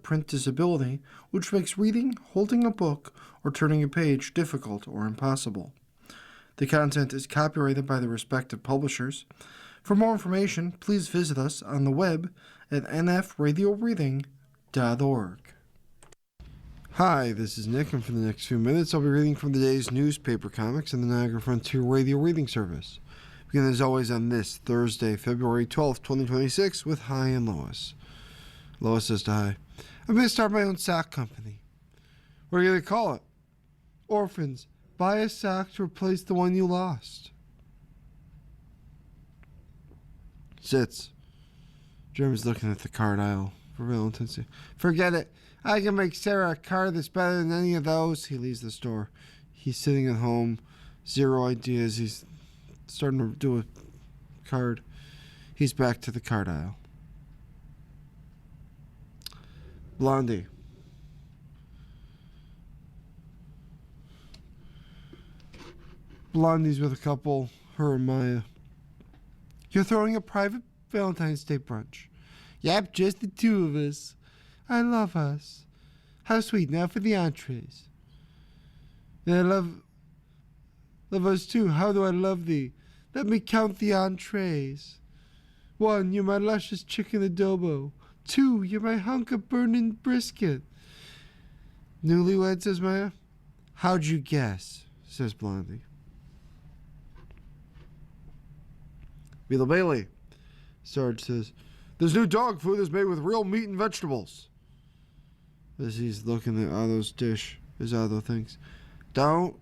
print disability, which makes reading, holding a book, or turning a page difficult or impossible. The content is copyrighted by the respective publishers. For more information, please visit us on the web at nfradioreading.org. Hi, this is Nick, and for the next few minutes, I'll be reading from the day's newspaper comics in the Niagara Frontier Radio Reading Service. Begin as always on this Thursday, February 12th, 2026, with Hi and Lois. Lois says to Hi, I'm going to start my own sock company. What are you going to call it? Orphans, buy a sock to replace the one you lost. Sits. Jeremy's looking at the card aisle for Valentine's Day. Forget it. I can make Sarah a card that's better than any of those. He leaves the store. He's sitting at home. Zero ideas. He's starting to do a card. He's back to the card aisle. Blondie. Blondie's with a couple, her and Maya. You're throwing a private Valentine's Day brunch. Yep, just the two of us. I love us. How sweet. Now for the entrees. And I love us too. How do I love thee? Let me count the entrees. 1, you're my luscious chicken adobo. 2, you're my hunk of burning brisket. Newlywed, says Maya. How'd you guess? Says Blondie. Beetle Bailey. Sarge says, this new dog food is made with real meat and vegetables. As he's looking at Otto's dish, as Otto thinks,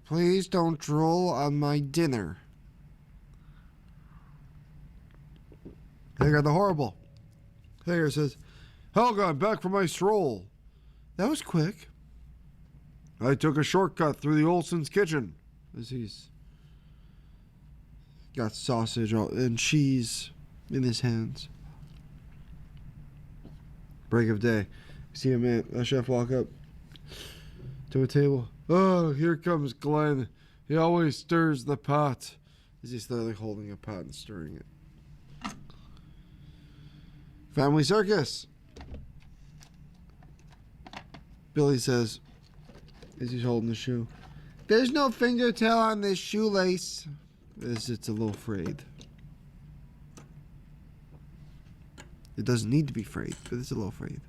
please don't drool on my dinner. Hagar the Horrible. Hagar says, Helga, I'm back from my stroll. That was quick. I took a shortcut through the Olson's kitchen. As he's got sausage and cheese in his hands. Break of day. See a chef walk up to a table. Oh, here comes Glenn. He always stirs the pot. As he's slowly holding a pot and stirring it. Family circus. Billy says, as he's holding the shoe, there's no fingertail on this shoelace. As it's a little frayed. It doesn't need to be frayed, but it's a little frayed.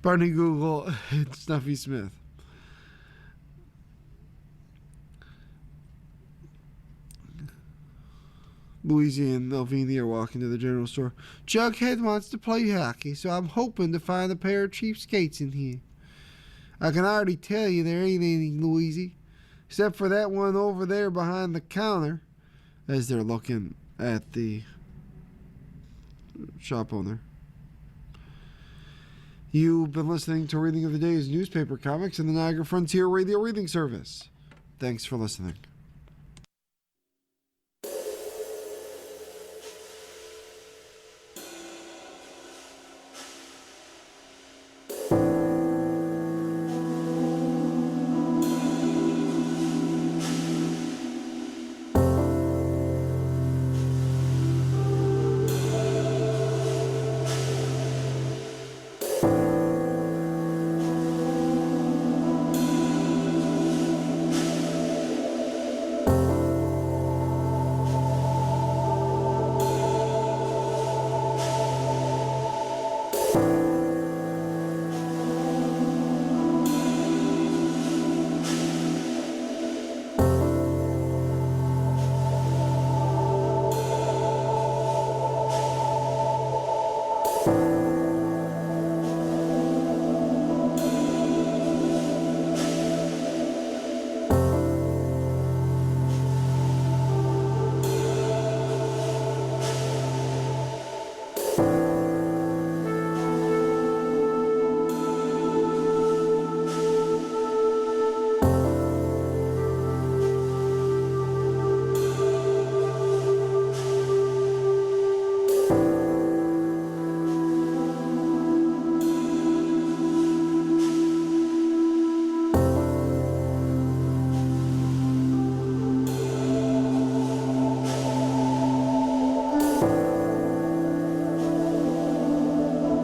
Barney Google and Snuffy Smith. Louise and Melvini are walking to the general store. Jughead wants to play hockey, so I'm hoping to find a pair of cheap skates in here. I can already tell you there ain't any, Louise, except for that one over there behind the counter, as they're looking at the shop owner. You've been listening to Reading of the Day's newspaper comics in the Niagara Frontier Radio Reading Service. Thanks for listening.